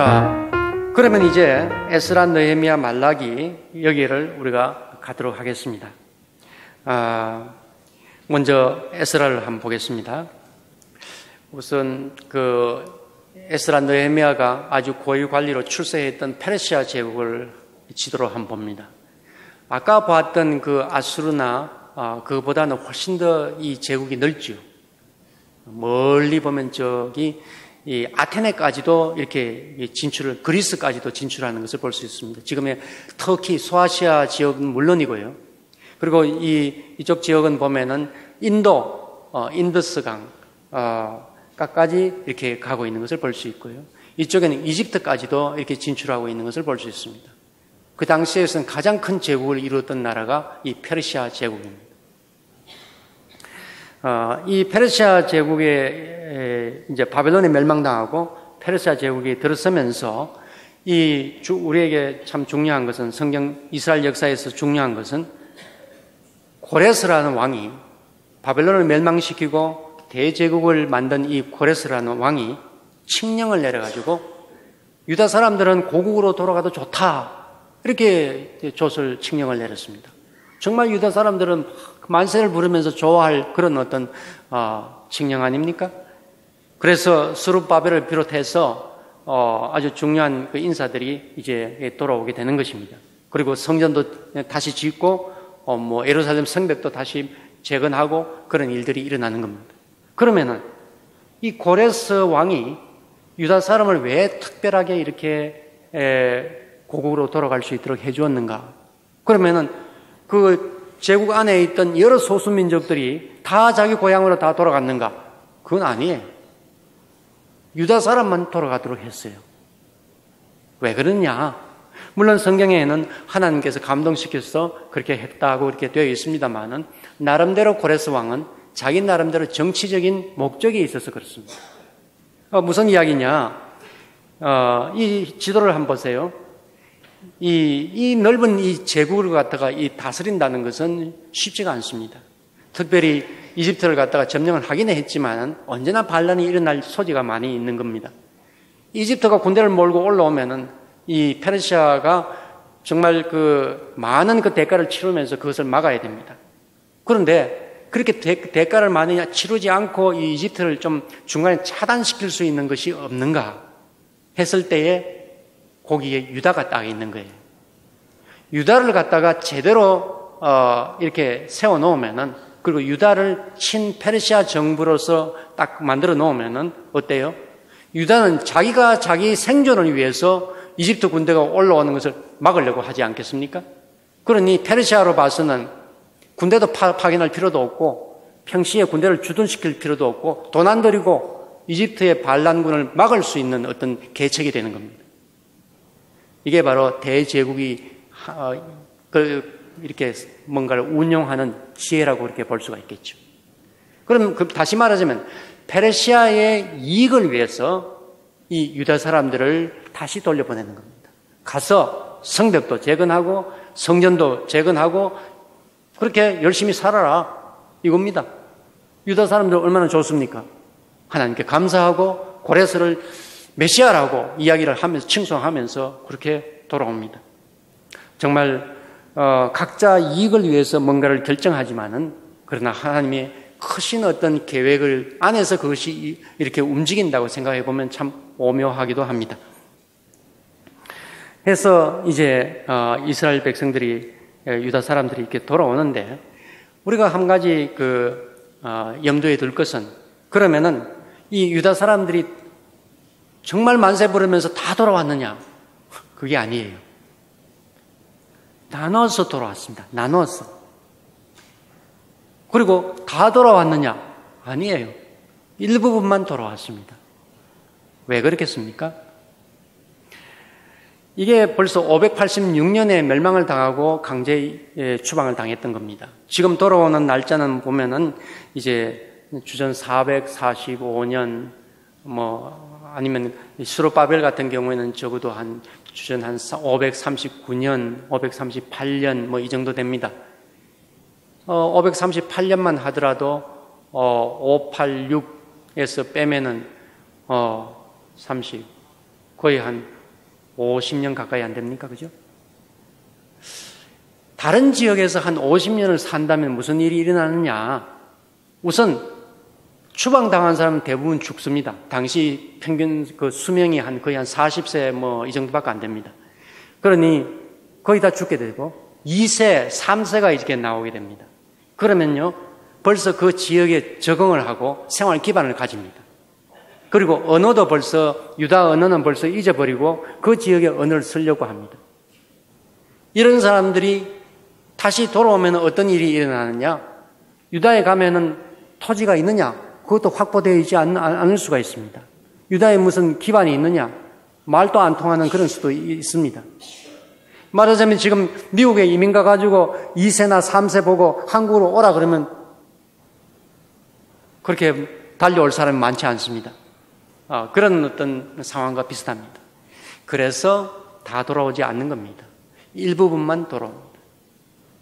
자, 그러면 이제 에스라, 느헤미야, 말라기 여기를 우리가 가도록 하겠습니다. 먼저 에스라를 한번 보겠습니다. 우선 에스라, 느헤미야가 아주 고위 관리로 출세했던 페르시아 제국을 지도로 한번 봅니다. 아까 봤던 아수르나 그보다는 훨씬 더 이 제국이 넓지요. 멀리 보면 저기 이 아테네까지도 이렇게 그리스까지도 진출하는 것을 볼 수 있습니다. 지금의 터키, 소아시아 지역은 물론이고요. 그리고 이쪽 지역은 보면은 인더스강, 까지 이렇게 가고 있는 것을 볼 수 있고요. 이쪽에는 이집트까지도 이렇게 진출하고 있는 것을 볼 수 있습니다. 그 당시에서는 가장 큰 제국을 이루었던 나라가 이 페르시아 제국입니다. 이 페르시아 제국에 이제 바벨론에 멸망당하고 페르시아 제국이 들어서면서 우리에게 참 중요한 것은 성경 이스라엘 역사에서 중요한 것은 고레스라는 왕이 바벨론을 멸망시키고 대제국을 만든 이 고레스라는 왕이 칙령을 내려가지고 유다 사람들은 고국으로 돌아가도 좋다 이렇게 조 칙령을 내렸습니다. 정말 유다 사람들은 만세를 부르면서 좋아할 그런 어떤 칙령 아닙니까? 그래서 스룹바벨을 비롯해서 아주 중요한 인사들이 이제 돌아오게 되는 것입니다. 그리고 성전도 다시 짓고 예루살렘 성벽도 다시 재건하고 그런 일들이 일어나는 겁니다. 그러면은 이 고레스 왕이 유다 사람을 왜 특별하게 이렇게 고국으로 돌아갈 수 있도록 해주었는가? 그러면은 그 제국 안에 있던 여러 소수민족들이 다 자기 고향으로 다 돌아갔는가? 그건 아니에요. 유다 사람만 돌아가도록 했어요. 왜 그러냐? 물론 성경에는 하나님께서 감동시켜서 그렇게 했다고 이렇게 되어 있습니다만은 나름대로 고레스 왕은 자기 나름대로 정치적인 목적이 있어서 그렇습니다. 무슨 이야기냐? 이 지도를 한번 보세요. 이 넓은 이 제국을 갖다가 다스린다는 것은 쉽지가 않습니다. 특별히 이집트를 갖다가 점령을 하긴 했지만 언제나 반란이 일어날 소지가 많이 있는 겁니다. 이집트가 군대를 몰고 올라오면은 이 페르시아가 정말 많은 대가를 치르면서 그것을 막아야 됩니다. 그런데 그렇게 대가를 많이 치르지 않고 이 이집트를 좀 중간에 차단시킬 수 있는 것이 없는가 했을 때에 거기에 유다가 딱 있는 거예요. 유다를 갖다가 제대로 이렇게 세워 놓으면은, 그리고 유다를 친페르시아 정부로서 딱 만들어 놓으면은 어때요? 유다는 자기가 자기 생존을 위해서 이집트 군대가 올라오는 것을 막으려고 하지 않겠습니까? 그러니 페르시아로 봐서는 군대도 파견할 필요도 없고 평시에 군대를 주둔시킬 필요도 없고 돈 안 들이고 이집트의 반란군을 막을 수 있는 어떤 계책이 되는 겁니다. 이게 바로 대제국이 이렇게 뭔가를 운용하는 지혜라고 이렇게 볼 수가 있겠죠. 그럼 다시 말하자면 페르시아의 이익을 위해서 이 유다 사람들을 다시 돌려보내는 겁니다. 가서 성벽도 재건하고 성전도 재건하고 그렇게 열심히 살아라 이겁니다. 유다 사람들 얼마나 좋습니까? 하나님께 감사하고 고레스를 메시아라고 이야기를 하면서 칭송하면서 그렇게 돌아옵니다. 정말 각자 이익을 위해서 뭔가를 결정하지만은 그러나 하나님의 크신 어떤 계획을 안에서 그것이 이렇게 움직인다고 생각해 보면 참 오묘하기도 합니다. 그래서 이제 이스라엘 백성들이 유다 사람들이 이렇게 돌아오는데 우리가 한 가지 염두에 둘 것은 그러면은 이 유다 사람들이 정말 만세 부르면서 다 돌아왔느냐? 그게 아니에요. 나눠서 돌아왔습니다. 나눠서. 그리고 다 돌아왔느냐? 아니에요. 일부분만 돌아왔습니다. 왜 그렇겠습니까? 이게 벌써 586년에 멸망을 당하고 강제 추방을 당했던 겁니다. 지금 돌아오는 날짜는 보면은 이제 주전 445년 아니면 스룹바벨 같은 경우에는 적어도 주전 539년, 538년 이 정도 됩니다. 538년만 하더라도 586에서 빼면은 30 거의 한 50년 가까이 안 됩니까? 그죠? 다른 지역에서 한 50년을 산다면 무슨 일이 일어나느냐? 우선 추방당한 사람은 대부분 죽습니다. 당시 평균 그 수명이 거의 한 40세 이 정도밖에 안 됩니다. 그러니 거의 다 죽게 되고 2세, 3세가 이렇게 나오게 됩니다. 그러면요, 벌써 그 지역에 적응을 하고 생활 기반을 가집니다. 그리고 언어도 벌써, 유다 언어는 벌써 잊어버리고 그 지역의 언어를 쓰려고 합니다. 이런 사람들이 다시 돌아오면 어떤 일이 일어나느냐? 유다에 가면은 토지가 있느냐? 그것도 확보되어 있지 않을 수가 있습니다. 유다에 무슨 기반이 있느냐? 말도 안 통하는 그런 수도 있습니다. 말하자면 지금 미국에 이민 가가지고 2세나 3세 보고 한국으로 오라 그러면 그렇게 달려올 사람이 많지 않습니다. 그런 어떤 상황과 비슷합니다. 그래서 다 돌아오지 않는 겁니다. 일부분만 돌아옵니다.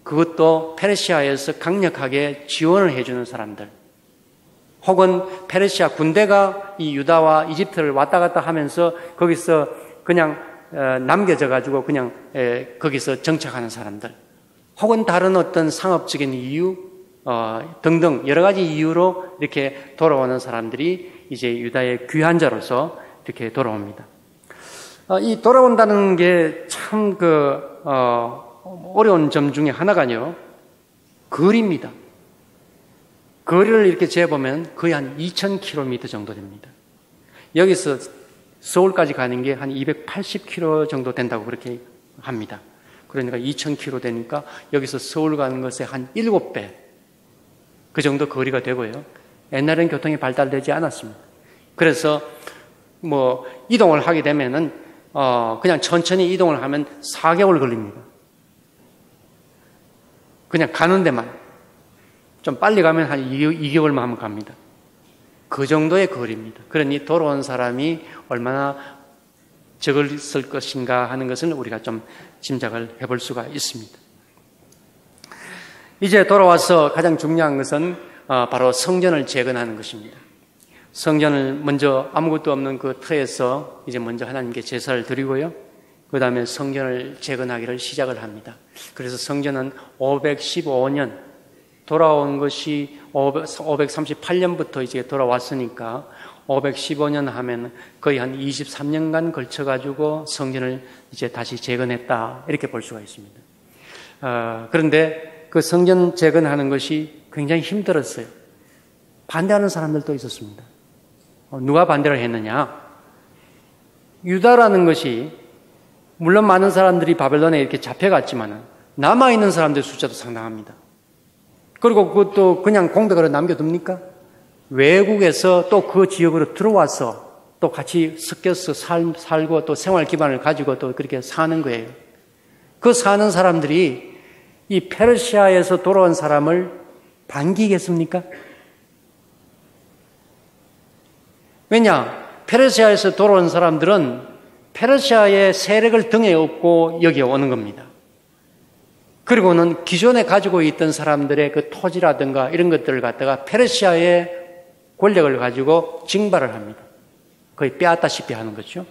그것도 페르시아에서 강력하게 지원을 해주는 사람들, 혹은 페르시아 군대가 이 유다와 이집트를 왔다 갔다 하면서 거기서 그냥 남겨져 가지고 그냥 거기서 정착하는 사람들, 혹은 다른 어떤 상업적인 이유 등등 여러 가지 이유로 이렇게 돌아오는 사람들이 이제 유다의 귀한 자로서 이렇게 돌아옵니다. 이 돌아온다는 게 참 어려운 점 중에 하나가요, 거리입니다. 거리를 이렇게 재보면 거의 한 2,000km 정도 됩니다. 여기서 서울까지 가는 게 한 280km 정도 된다고 그렇게 합니다. 그러니까 2,000km 되니까 여기서 서울 가는 것의 한 7배 그 정도 거리가 되고요. 옛날에는 교통이 발달되지 않았습니다. 그래서 이동을 하게 되면은 그냥 천천히 이동을 하면 4개월 걸립니다. 그냥 가는 데만. 좀 빨리 가면 한 2개월만 하면 갑니다. 그 정도의 거리입니다. 그러니 돌아온 사람이 얼마나 적을 것인가 하는 것을 우리가 좀 짐작을 해볼 수가 있습니다. 이제 돌아와서 가장 중요한 것은 바로 성전을 재건하는 것입니다. 성전을 먼저 아무것도 없는 그 터에서 이제 먼저 하나님께 제사를 드리고요. 그 다음에 성전을 재건하기를 시작을 합니다. 그래서 성전은 515년, 돌아온 것이 538년부터 이제 돌아왔으니까 515년 하면 거의 한 23년간 걸쳐가지고 성전을 이제 다시 재건했다, 이렇게 볼 수가 있습니다. 그런데 그 성전 재건하는 것이 굉장히 힘들었어요. 반대하는 사람들도 있었습니다. 누가 반대를 했느냐? 유다라는 것이 물론 많은 사람들이 바벨론에 이렇게 잡혀갔지만 남아있는 사람들의 숫자도 상당합니다. 그리고 그것도 그냥 공백으로 남겨둡니까? 외국에서 또 그 지역으로 들어와서 또 같이 섞여서 살고 또 생활 기반을 가지고 또 그렇게 사는 거예요. 그 사는 사람들이 이 페르시아에서 돌아온 사람을 반기겠습니까? 왜냐? 페르시아에서 돌아온 사람들은 페르시아의 세력을 등에 업고 여기에 오는 겁니다. 그리고는 기존에 가지고 있던 사람들의 그 토지라든가 이런 것들을 갖다가 페르시아의 권력을 가지고 징발을 합니다. 거의 빼앗다시피 하는 거죠.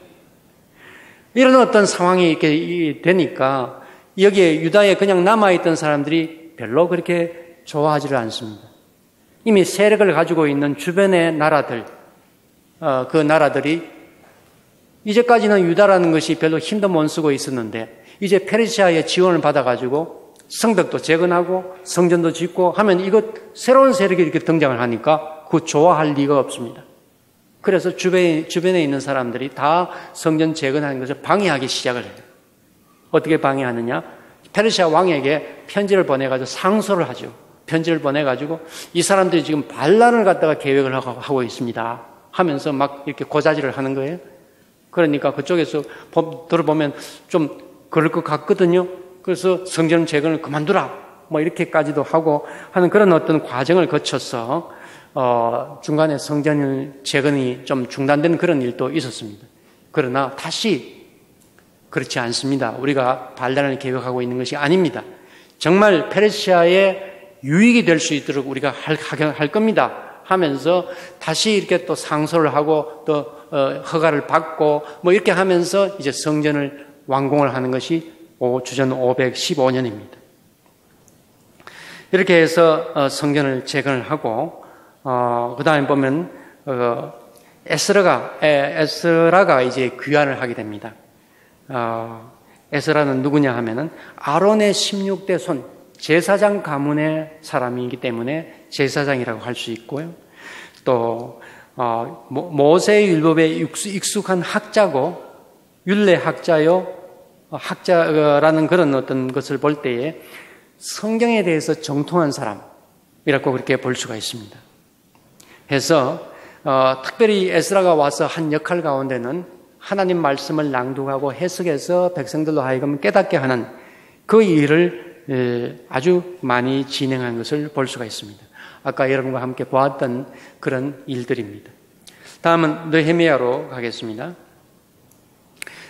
이런 어떤 상황이 이렇게 되니까 여기에 유다에 그냥 남아있던 사람들이 별로 그렇게 좋아하지를 않습니다. 이미 세력을 가지고 있는 주변의 나라들, 그 나라들이 이제까지는 유다라는 것이 별로 힘도 못 쓰고 있었는데 이제 페르시아의 지원을 받아가지고 성벽도 재건하고 성전도 짓고 하면 이것 새로운 세력이 이렇게 등장을 하니까 그 좋아할 리가 없습니다. 그래서 주변에 있는 사람들이 다 성전 재건하는 것을 방해하기 시작을 해요. 어떻게 방해하느냐? 페르시아 왕에게 편지를 보내가지고 상소를 하죠. 편지를 보내가지고 이 사람들이 지금 반란을 갖다가 계획을 하고 있습니다 하면서 막 이렇게 고자질을 하는 거예요. 그러니까 그쪽에서 들어보면 좀 그럴 것 같거든요. 그래서 성전 재건을 그만두라 뭐 이렇게까지도 하고 하는 그런 어떤 과정을 거쳐서 중간에 성전 재건이 좀 중단된 그런 일도 있었습니다. 그러나 다시 그렇지 않습니다. 우리가 반란을 계획하고 있는 것이 아닙니다. 정말 페르시아에 유익이 될 수 있도록 우리가 할 겁니다 하면서 다시 이렇게 또 상소를 하고 또 허가를 받고 뭐 이렇게 하면서 이제 성전을 완공을 하는 것이 주전 515년입니다. 이렇게 해서 성전을 재건을 하고 그 다음에 보면 에스라가 이제 귀환을 하게 됩니다. 에스라는 누구냐 하면은 아론의 16대 손 제사장 가문의 사람이기 때문에 제사장이라고 할 수 있고요. 또 모세의 율법에 익숙한 학자고 율례 학자라는 그런 어떤 것을 볼 때에 성경에 대해서 정통한 사람이라고 그렇게 볼 수가 있습니다. 해서 특별히 에스라가 와서 한 역할 가운데는 하나님 말씀을 낭독하고 해석해서 백성들로 하여금 깨닫게 하는 그 일을 아주 많이 진행한 것을 볼 수가 있습니다. 아까 여러분과 함께 보았던 그런 일들입니다. 다음은 느헤미야로 가겠습니다.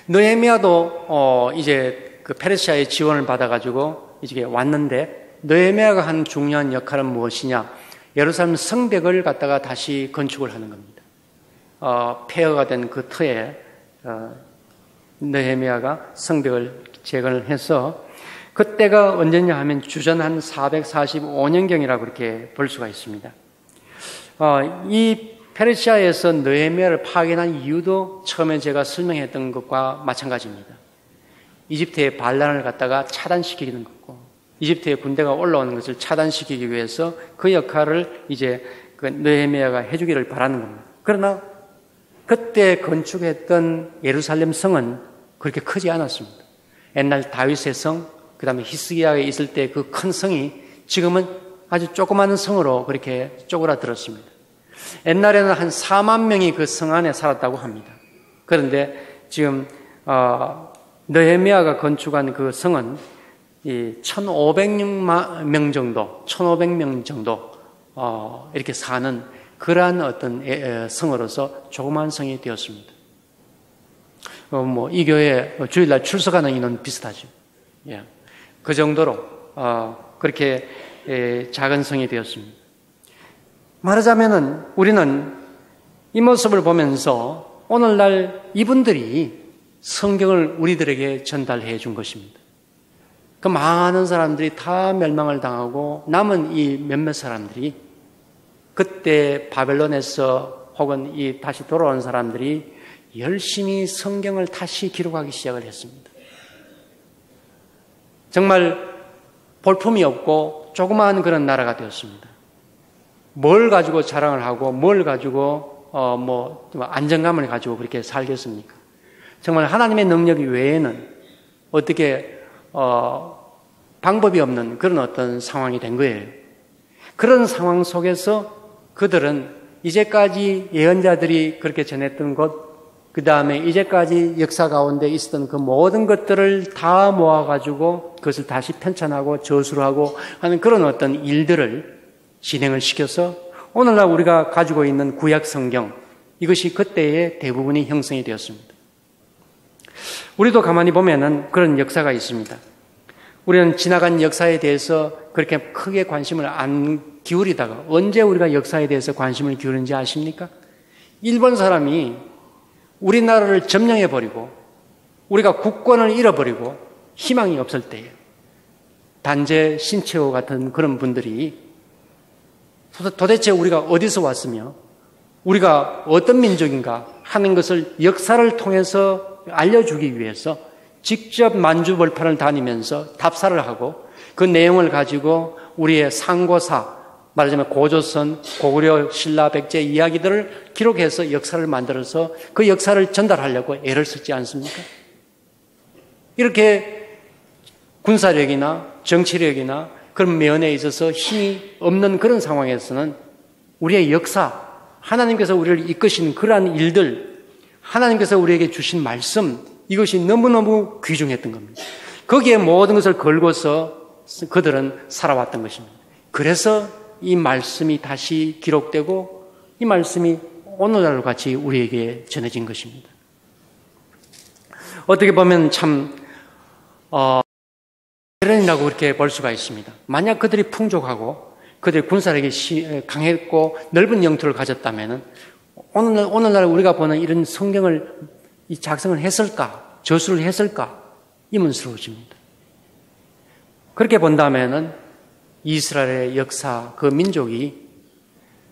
느헤미야도 이제 그 페르시아의 지원을 받아가지고 이제 왔는데 느헤미야가 한 중요한 역할은 무엇이냐? 예루살렘 성벽을 갖다가 다시 건축을 하는 겁니다. 폐허가 된 그 터에 느헤미야가 성벽을 재건을 해서 그때가 언제냐 하면 주전 한 445년경이라고 그렇게 볼 수가 있습니다. 이 페르시아에서 느헤미야를 파견한 이유도 처음에 제가 설명했던 것과 마찬가지입니다. 이집트의 반란을 갖다가 차단시키는 것고 이집트의 군대가 올라오는 것을 차단시키기 위해서 그 역할을 이제 그 느헤미야가 해주기를 바라는 겁니다. 그러나 그때 건축했던 예루살렘 성은 그렇게 크지 않았습니다. 옛날 다윗의 성, 그 다음에 히스기야에 있을 때 그 큰 성이 지금은 아주 조그마한 성으로 그렇게 쪼그라들었습니다. 옛날에는 한 4만 명이 그 성 안에 살았다고 합니다. 그런데 지금 느헤미야가 건축한 그 성은 1,500명 정도 이렇게 사는 그러한 어떤 성으로서 조그마한 성이 되었습니다. 이 교회 주일날 출석하는 인원 비슷하죠. 예. 그 정도로 그렇게 작은 성이 되었습니다. 말하자면은 우리는 이 모습을 보면서 오늘날 이분들이 성경을 우리들에게 전달해 준 것입니다. 그 많은 사람들이 다 멸망을 당하고 남은 이 몇몇 사람들이 그때 바벨론에서 혹은 이 다시 돌아온 사람들이 열심히 성경을 다시 기록하기 시작을 했습니다. 정말 볼품이 없고 조그마한 그런 나라가 되었습니다. 뭘 가지고 자랑을 하고 뭘 가지고 안정감을 가지고 그렇게 살겠습니까? 정말 하나님의 능력 외에는 어떻게 방법이 없는 그런 어떤 상황이 된 거예요. 그런 상황 속에서 그들은 이제까지 예언자들이 그렇게 전했던 것, 그 다음에 이제까지 역사 가운데 있었던 그 모든 것들을 다 모아가지고 그것을 다시 편찬하고 저술하고 하는 그런 어떤 일들을 진행을 시켜서 오늘날 우리가 가지고 있는 구약 성경, 이것이 그때의 대부분이 형성이 되었습니다. 우리도 가만히 보면은 그런 역사가 있습니다. 우리는 지나간 역사에 대해서 그렇게 크게 관심을 안 기울이다가 언제 우리가 역사에 대해서 관심을 기울이는지 아십니까? 일본 사람이 우리나라를 점령해버리고 우리가 국권을 잃어버리고 희망이 없을 때에 단재 신채호 같은 그런 분들이 도대체 우리가 어디서 왔으며 우리가 어떤 민족인가 하는 것을 역사를 통해서 알려주기 위해서 직접 만주벌판을 다니면서 답사를 하고 그 내용을 가지고 우리의 상고사, 말하자면 고조선, 고구려, 신라, 백제 이야기들을 기록해서 역사를 만들어서 그 역사를 전달하려고 애를 쓰지 않습니까? 이렇게 군사력이나 정치력이나 그런 면에 있어서 힘이 없는 그런 상황에서는 우리의 역사, 하나님께서 우리를 이끄신 그러한 일들, 하나님께서 우리에게 주신 말씀, 이것이 너무너무 귀중했던 겁니다. 거기에 모든 것을 걸고서 그들은 살아왔던 것입니다. 그래서 이 말씀이 다시 기록되고 이 말씀이 오늘날과 같이 우리에게 전해진 것입니다. 어떻게 보면 참 대련이라고 그렇게 볼 수가 있습니다. 만약 그들이 풍족하고 그들의 군사력이 강했고 넓은 영토를 가졌다면 오늘날 우리가 보는 이런 성경을 작성을 했을까? 저술을 했을까? 의문스러워집니다. 그렇게 본다면은 이스라엘의 역사, 그 민족이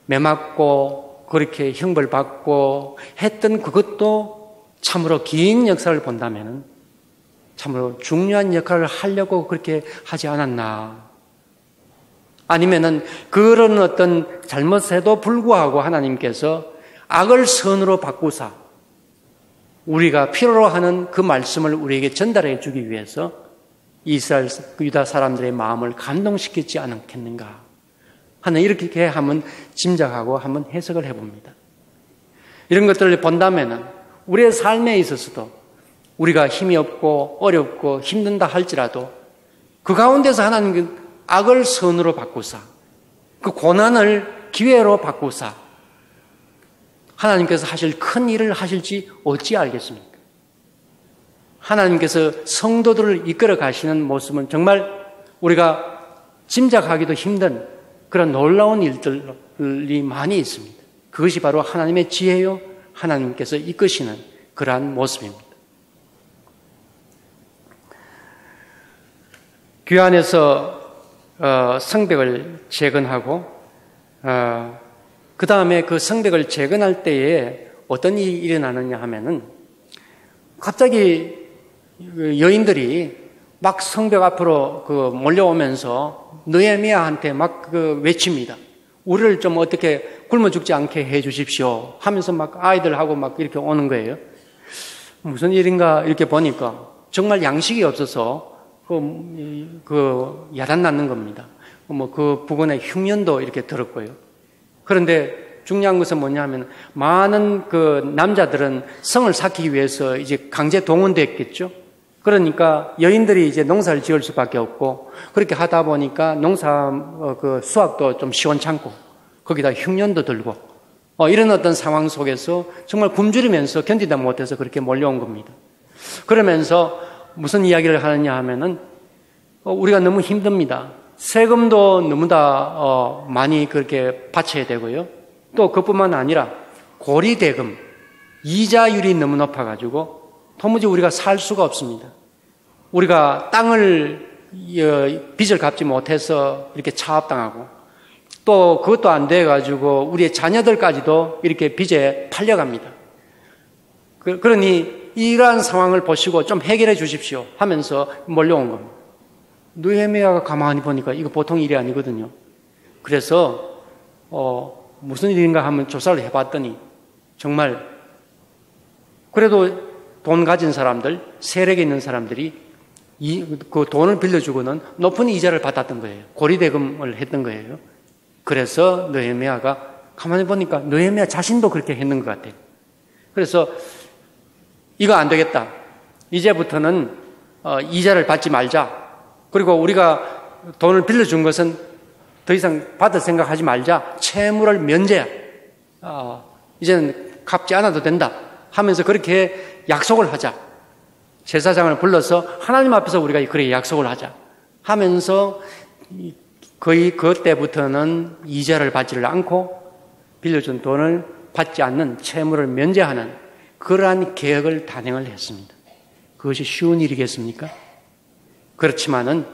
매맞고 그렇게 형벌받고 했던 그것도 참으로 긴 역사를 본다면은 참으로 중요한 역할을 하려고 그렇게 하지 않았나. 아니면은 그런 어떤 잘못에도 불구하고 하나님께서 악을 선으로 바꾸사 우리가 필요로 하는 그 말씀을 우리에게 전달해 주기 위해서 이스라엘, 유다 사람들의 마음을 감동시키지 않았겠는가 하는 이렇게 한번 짐작하고 한번 해석을 해봅니다. 이런 것들을 본다면은 우리의 삶에 있어서도 우리가 힘이 없고 어렵고 힘든다 할지라도 그 가운데서 하나님은 악을 선으로 바꾸사 그 고난을 기회로 바꾸사 하나님께서 하실 큰 일을 하실지 어찌 알겠습니까? 하나님께서 성도들을 이끌어 가시는 모습은 정말 우리가 짐작하기도 힘든 그런 놀라운 일들이 많이 있습니다. 그것이 바로 하나님의 지혜요, 하나님께서 이끄시는 그러한 모습입니다. 교회 안에서 성벽을 재건하고 그 다음에 그 성벽을 재건할 때에 어떤 일이 일어나느냐 하면은 갑자기 여인들이 막 성벽 앞으로 몰려오면서 느헤미야한테 막 외칩니다. 우리를 좀 어떻게 굶어 죽지 않게 해 주십시오 하면서 막 아이들하고 막 이렇게 오는 거예요. 무슨 일인가 이렇게 보니까 정말 양식이 없어서 야단 낳는 겁니다. 그 부근에 흉년도 이렇게 들었고요. 그런데 중요한 것은 뭐냐 하면 많은 그 남자들은 성을 쌓기 위해서 이제 강제 동원됐겠죠. 그러니까 여인들이 이제 농사를 지을 수밖에 없고 그렇게 하다 보니까 농사 수확도 좀 시원찮고 거기다 흉년도 들고 이런 어떤 상황 속에서 정말 굶주리면서 견디다 못해서 그렇게 몰려온 겁니다. 그러면서 무슨 이야기를 하느냐 하면은 우리가 너무 힘듭니다. 세금도 너무 다 많이 그렇게 바쳐야 되고요. 또 그뿐만 아니라 고리대금, 이자율이 너무 높아가지고 도무지 우리가 살 수가 없습니다. 우리가 땅을 빚을 갚지 못해서 이렇게 차압당하고 또 그것도 안 돼가지고 우리의 자녀들까지도 이렇게 빚에 팔려갑니다. 그러니 이러한 상황을 보시고 좀 해결해 주십시오 하면서 몰려온 겁니다. 느헤미야가 가만히 보니까 이거 보통 일이 아니거든요. 그래서 무슨 일인가 하면 조사를 해봤더니 정말 그래도 돈 가진 사람들, 세력에 있는 사람들이 그 돈을 빌려주고는 높은 이자를 받았던 거예요. 고리대금을 했던 거예요. 그래서 느헤미야가 가만히 보니까 느헤미야 자신도 그렇게 했는 것 같아요. 그래서 이거 안 되겠다. 이제부터는 이자를 받지 말자. 그리고 우리가 돈을 빌려준 것은 더 이상 받을 생각하지 말자. 채무를 면제야. 이제는 갚지 않아도 된다. 하면서 그렇게 약속을 하자. 제사장을 불러서 하나님 앞에서 우리가 그렇게 약속을 하자. 하면서 거의 그때부터는 이자를 받지를 않고 빌려준 돈을 받지 않는 채무를 면제하는 그러한 계획을 단행을 했습니다. 그것이 쉬운 일이겠습니까? 그렇지만은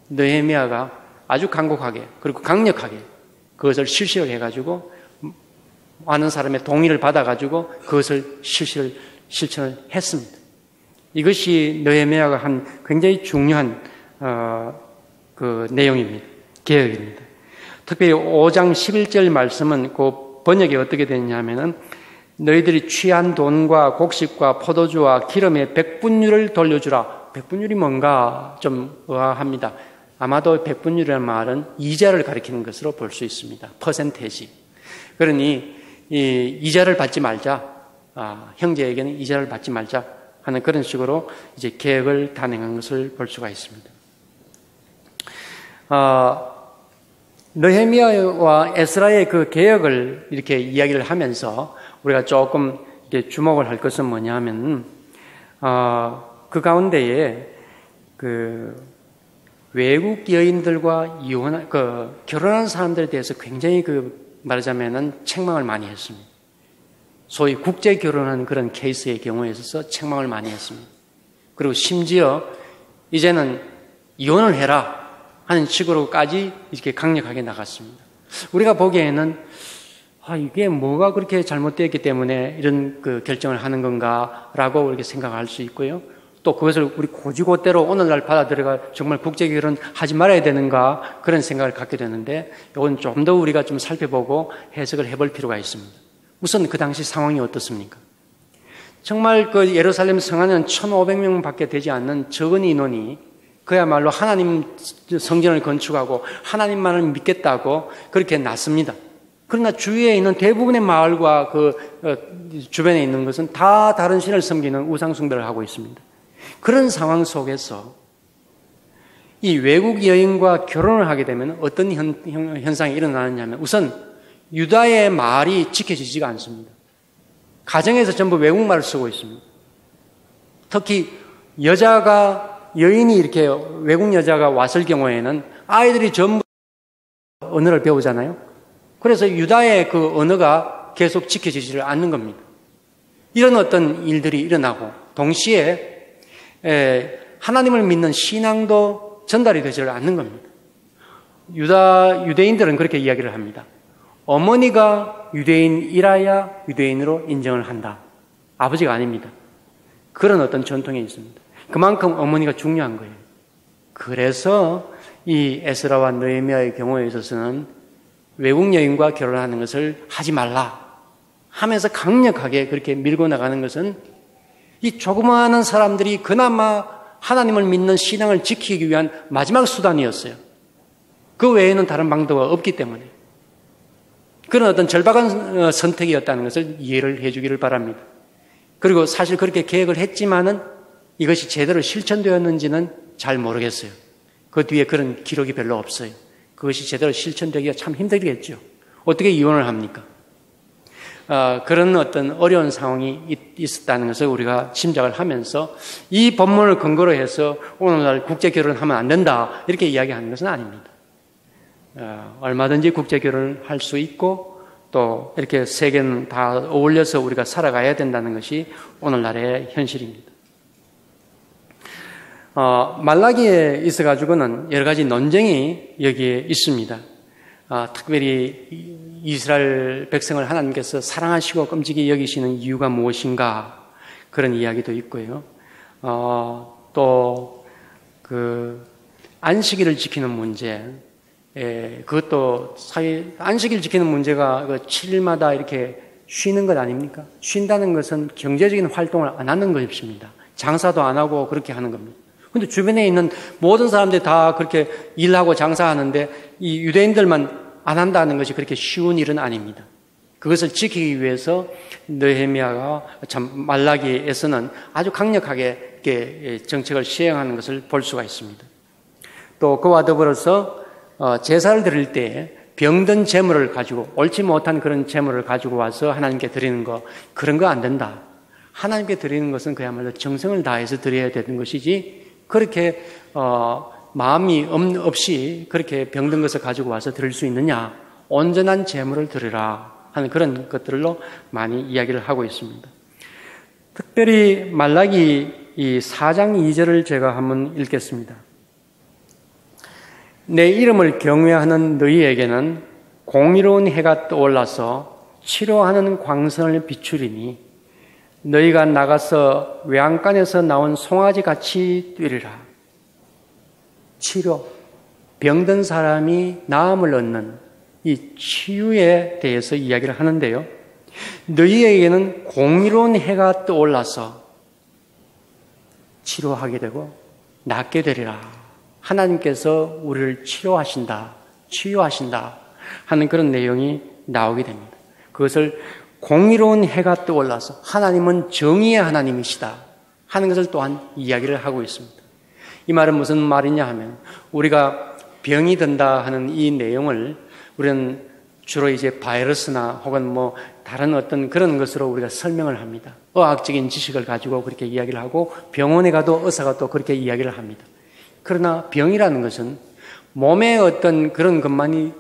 느헤미야가 아주 간곡하게 그리고 강력하게 그것을 실시를 해가지고 많은 사람의 동의를 받아가지고 그것을 실천을 했습니다. 이것이 느헤미야가 한 굉장히 중요한 그 내용입니다. 계획입니다. 특별히 5장 11절 말씀은 그 번역이 어떻게 되냐면은 너희들이 취한 돈과 곡식과 포도주와 기름의 백분율을 돌려주라. 백분율이 뭔가 좀 의아합니다. 아마도 백분율이라는 말은 이자를 가리키는 것으로 볼 수 있습니다. 퍼센테이지. 그러니 이 이자를 받지 말자. 형제에게는 이자를 받지 말자 하는 그런 식으로 이제 계획을 단행한 것을 볼 수가 있습니다. 느헤미야와 에스라의 그 계획을 이렇게 이야기를 하면서 우리가 조금 이렇게 주목을 할 것은 뭐냐면 그 가운데에 그 외국 여인들과 결혼한 사람들에 대해서 굉장히 말하자면은 책망을 많이 했습니다. 소위 국제 결혼하는 그런 케이스의 경우에 있어서 책망을 많이 했습니다. 그리고 심지어 이제는 이혼을 해라 하는 식으로까지 이렇게 강력하게 나갔습니다. 우리가 보기에는 이게 뭐가 그렇게 잘못되었기 때문에 이런 그 결정을 하는 건가라고 이렇게 생각할 수 있고요. 또 그것을 우리 고지고대로 오늘날 받아들여가 정말 국제 결혼 하지 말아야 되는가 그런 생각을 갖게 되는데 이건 좀 더 우리가 좀 살펴보고 해석을 해볼 필요가 있습니다. 우선 그 당시 상황이 어떻습니까? 정말 그 예루살렘 성 안에는 1,500명밖에 되지 않는 적은 인원이 그야말로 하나님 성전을 건축하고 하나님만을 믿겠다고 그렇게 났습니다. 그러나 주위에 있는 대부분의 마을과 그 주변에 있는 것은 다 다른 신을 섬기는 우상 숭배를 하고 있습니다. 그런 상황 속에서 이 외국 여인과 결혼을 하게 되면 어떤 현상이 일어나느냐면 우선 유다의 말이 지켜지지가 않습니다. 가정에서 전부 외국말을 쓰고 있습니다. 특히 여인이 이렇게 외국 여자가 왔을 경우에는 아이들이 전부 언어를 배우잖아요. 그래서 유다의 그 언어가 계속 지켜지지를 않는 겁니다. 이런 어떤 일들이 일어나고 동시에 하나님을 믿는 신앙도 전달이 되지를 않는 겁니다. 유대인들은 그렇게 이야기를 합니다. 어머니가 유대인이라야 유대인으로 인정을 한다. 아버지가 아닙니다. 그런 어떤 전통이 있습니다. 그만큼 어머니가 중요한 거예요. 그래서 이 에스라와 느헤미야의 경우에 있어서는 외국 여인과 결혼하는 것을 하지 말라 하면서 강력하게 그렇게 밀고 나가는 것은 이 조그마한 사람들이 그나마 하나님을 믿는 신앙을 지키기 위한 마지막 수단이었어요. 그 외에는 다른 방도가 없기 때문에 그런 어떤 절박한 선택이었다는 것을 이해를 해주기를 바랍니다. 그리고 사실 그렇게 계획을 했지만은 이것이 제대로 실천되었는지는 잘 모르겠어요. 그 뒤에 그런 기록이 별로 없어요. 그것이 제대로 실천되기가 참 힘들겠죠. 어떻게 이혼을 합니까? 그런 어떤 어려운 상황이 있었다는 것을 우리가 짐작을 하면서 이 본문을 근거로 해서 오늘날 국제 결혼하면 안 된다 이렇게 이야기하는 것은 아닙니다. 얼마든지 국제 결혼을 할 수 있고 또 이렇게 세계는 다 어울려서 우리가 살아가야 된다는 것이 오늘날의 현실입니다. 말라기에 있어가지고는 여러 가지 논쟁이 여기에 있습니다. 특별히 이스라엘 백성을 하나님께서 사랑하시고 끔찍이 여기시는 이유가 무엇인가 그런 이야기도 있고요. 또 그 안식일을 지키는 문제, 그것도 안식일 지키는 문제가 7일마다 이렇게 쉬는 것 아닙니까? 쉰다는 것은 경제적인 활동을 안 하는 것입니다. 장사도 안 하고 그렇게 하는 겁니다. 근데 주변에 있는 모든 사람들이 다 그렇게 일하고 장사하는데 이 유대인들만 안 한다는 것이 그렇게 쉬운 일은 아닙니다. 그것을 지키기 위해서 느헤미야가 참 말라기에서는 아주 강력하게 이렇게 정책을 시행하는 것을 볼 수가 있습니다. 또 그와 더불어서 제사를 드릴 때 병든 제물을 가지고 옳지 못한 그런 제물을 가지고 와서 하나님께 드리는 거 그런 거 안 된다. 하나님께 드리는 것은 그야말로 정성을 다해서 드려야 되는 것이지 그렇게 마음이 없이 그렇게 병든 것을 가지고 와서 드릴 수 있느냐? 온전한 제물을 드리라 하는 그런 것들로 많이 이야기를 하고 있습니다. 특별히 말라기 이 4장 2절을 제가 한번 읽겠습니다. 내 이름을 경외하는 너희에게는 공의로운 해가 떠올라서 치료하는 광선을 비추리니 너희가 나가서 외양간에서 나온 송아지같이 뛰리라. 치료, 병든 사람이 나음을 얻는 이 치유에 대해서 이야기를 하는데요. 너희에게는 공의로운 해가 떠올라서 치료하게 되고 낫게 되리라. 하나님께서 우리를 치료하신다, 치유하신다 하는 그런 내용이 나오게 됩니다. 그것을 공의로운 해가 떠올라서 하나님은 정의의 하나님이시다 하는 것을 또한 이야기를 하고 있습니다. 이 말은 무슨 말이냐 하면 우리가 병이 든다 하는 이 내용을 우리는 주로 이제 바이러스나 혹은 뭐 다른 어떤 그런 것으로 우리가 설명을 합니다. 의학적인 지식을 가지고 그렇게 이야기를 하고 병원에 가도 의사가 또 그렇게 이야기를 합니다. 그러나 병이라는 것은 몸의 어떤 그런 것만이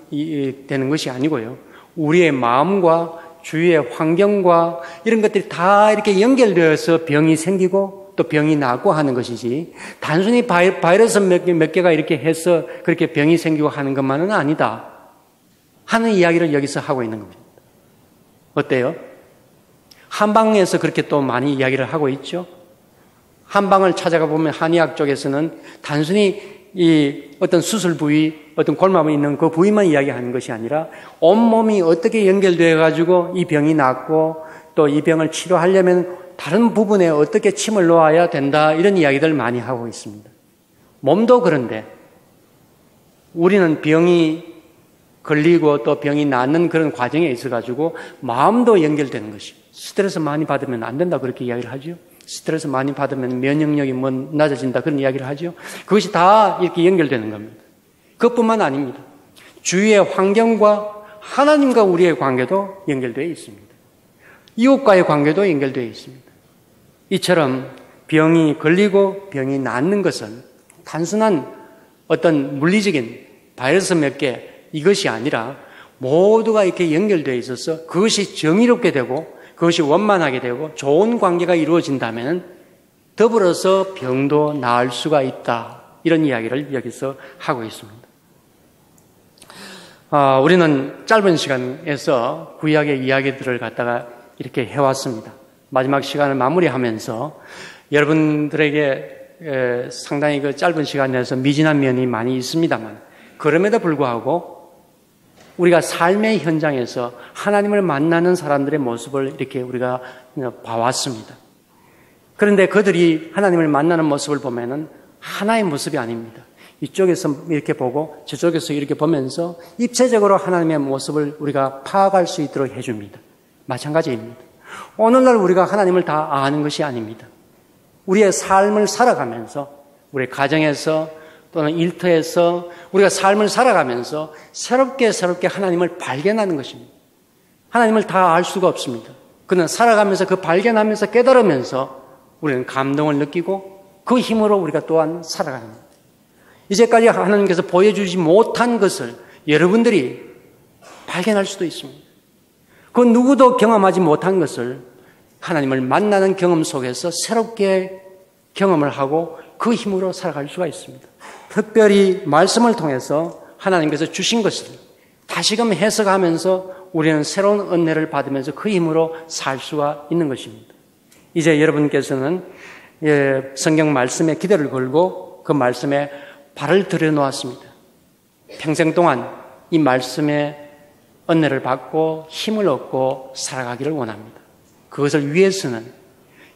되는 것이 아니고요. 우리의 마음과 주위의 환경과 이런 것들이 다 이렇게 연결되어서 병이 생기고 또 병이 나고 하는 것이지, 단순히 바이러스 몇 개가 이렇게 해서 그렇게 병이 생기고 하는 것만은 아니다 하는 이야기를 여기서 하고 있는 겁니다. 어때요? 한방에서 그렇게 또 많이 이야기를 하고 있죠. 한방을 찾아가 보면 한의학 쪽에서는 단순히 이 어떤 수술 부위, 어떤 골마에 있는 그 부위만 이야기하는 것이 아니라 온몸이 어떻게 연결되어 가지고 이 병이 낫고 또 이 병을 치료하려면 다른 부분에 어떻게 침을 놓아야 된다, 이런 이야기들 많이 하고 있습니다. 몸도 그런데 우리는 병이 걸리고 또 병이 낫는 그런 과정에 있어 가지고 마음도 연결되는 것이, 스트레스 많이 받으면 안 된다 그렇게 이야기를 하죠. 스트레스 많이 받으면 면역력이 낮아진다 그런 이야기를 하죠. 그것이 다 이렇게 연결되는 겁니다. 그것뿐만 아닙니다. 주위의 환경과 하나님과 우리의 관계도 연결되어 있습니다. 이웃과의 관계도 연결되어 있습니다. 이처럼 병이 걸리고 병이 낫는 것은 단순한 어떤 물리적인 바이러스 몇 개, 이것이 아니라 모두가 이렇게 연결되어 있어서 그것이 정의롭게 되고 그것이 원만하게 되고 좋은 관계가 이루어진다면 더불어서 병도 나을 수가 있다, 이런 이야기를 여기서 하고 있습니다. 우리는 짧은 시간에서 구약의 이야기들을 갖다가 이렇게 해왔습니다. 마지막 시간을 마무리하면서 여러분들에게 상당히 그 짧은 시간 내에서 미진한 면이 많이 있습니다만, 그럼에도 불구하고 우리가 삶의 현장에서 하나님을 만나는 사람들의 모습을 이렇게 우리가 봐왔습니다. 그런데 그들이 하나님을 만나는 모습을 보면은 하나의 모습이 아닙니다. 이쪽에서 이렇게 보고 저쪽에서 이렇게 보면서 입체적으로 하나님의 모습을 우리가 파악할 수 있도록 해줍니다. 마찬가지입니다. 오늘날 우리가 하나님을 다 아는 것이 아닙니다. 우리의 삶을 살아가면서, 우리의 가정에서 또는 일터에서 우리가 삶을 살아가면서 새롭게 하나님을 발견하는 것입니다. 하나님을 다 알 수가 없습니다. 그러나 살아가면서 그 발견하면서 깨달으면서 우리는 감동을 느끼고 그 힘으로 우리가 또한 살아갑니다. 이제까지 하나님께서 보여주지 못한 것을 여러분들이 발견할 수도 있습니다. 그 누구도 경험하지 못한 것을 하나님을 만나는 경험 속에서 새롭게 경험을 하고 그 힘으로 살아갈 수가 있습니다. 특별히 말씀을 통해서 하나님께서 주신 것을 다시금 해석하면서 우리는 새로운 은혜를 받으면서 그 힘으로 살 수가 있는 것입니다. 이제 여러분께서는 성경 말씀에 기대를 걸고 그 말씀에 발을 들여놓았습니다. 평생 동안 이 말씀에 은혜를 받고 힘을 얻고 살아가기를 원합니다. 그것을 위해서는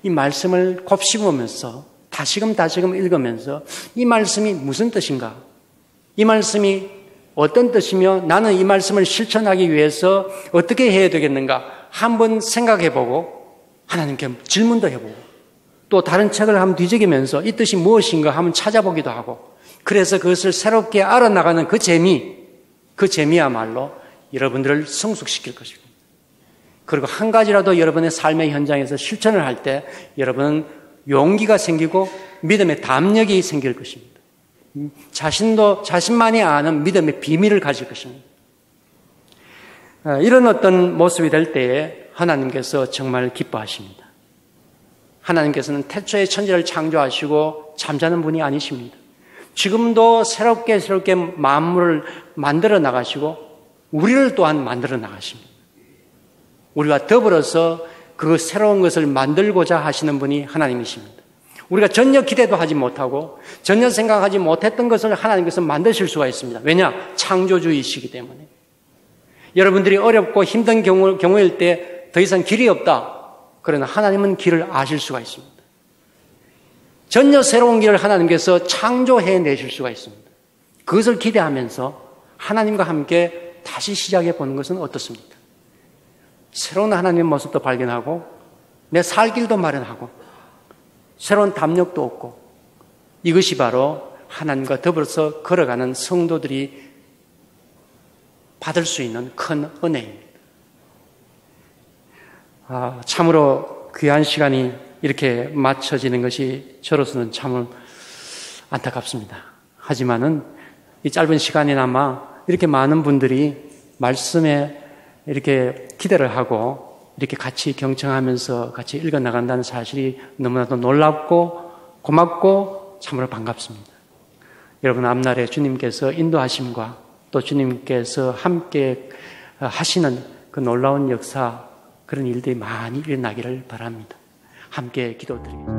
이 말씀을 곱씹으면서 다시금 읽으면서 이 말씀이 무슨 뜻인가? 이 말씀이 어떤 뜻이며 나는 이 말씀을 실천하기 위해서 어떻게 해야 되겠는가? 한번 생각해보고 하나님께 질문도 해보고 또 다른 책을 한번 뒤적이면서 이 뜻이 무엇인가 한번 찾아보기도 하고, 그래서 그것을 새롭게 알아나가는 그 재미야말로 여러분들을 성숙시킬 것입니다. 그리고 한 가지라도 여러분의 삶의 현장에서 실천을 할 때 여러분은 용기가 생기고 믿음의 담력이 생길 것입니다. 자신만이 아는 믿음의 비밀을 가질 것입니다. 이런 어떤 모습이 될 때에 하나님께서 정말 기뻐하십니다. 하나님께서는 태초에 천지를 창조하시고 잠자는 분이 아니십니다. 지금도 새롭게 만물을 만들어 나가시고 우리를 또한 만들어 나가십니다. 우리와 더불어서 그 새로운 것을 만들고자 하시는 분이 하나님이십니다. 우리가 전혀 기대도 하지 못하고 전혀 생각하지 못했던 것을 하나님께서 만드실 수가 있습니다. 왜냐? 창조주이시기 때문에. 여러분들이 어렵고 힘든 경우일 때 더 이상 길이 없다. 그러나 하나님은 길을 아실 수가 있습니다. 전혀 새로운 길을 하나님께서 창조해 내실 수가 있습니다. 그것을 기대하면서 하나님과 함께 다시 시작해 보는 것은 어떻습니까? 새로운 하나님의 모습도 발견하고 내 살 길도 마련하고 새로운 담력도 얻고, 이것이 바로 하나님과 더불어서 걸어가는 성도들이 받을 수 있는 큰 은혜입니다. 참으로 귀한 시간이 이렇게 맞춰지는 것이 저로서는 참 안타깝습니다. 하지만은 이 짧은 시간이나마 이렇게 많은 분들이 말씀에 이렇게 기대를 하고 이렇게 같이 경청하면서 같이 읽어 나간다는 사실이 너무나도 놀랍고 고맙고 참으로 반갑습니다. 여러분, 앞날에 주님께서 인도하심과 또 주님께서 함께 하시는 그 놀라운 역사, 그런 일들이 많이 일어나기를 바랍니다. 함께 기도드리겠습니다.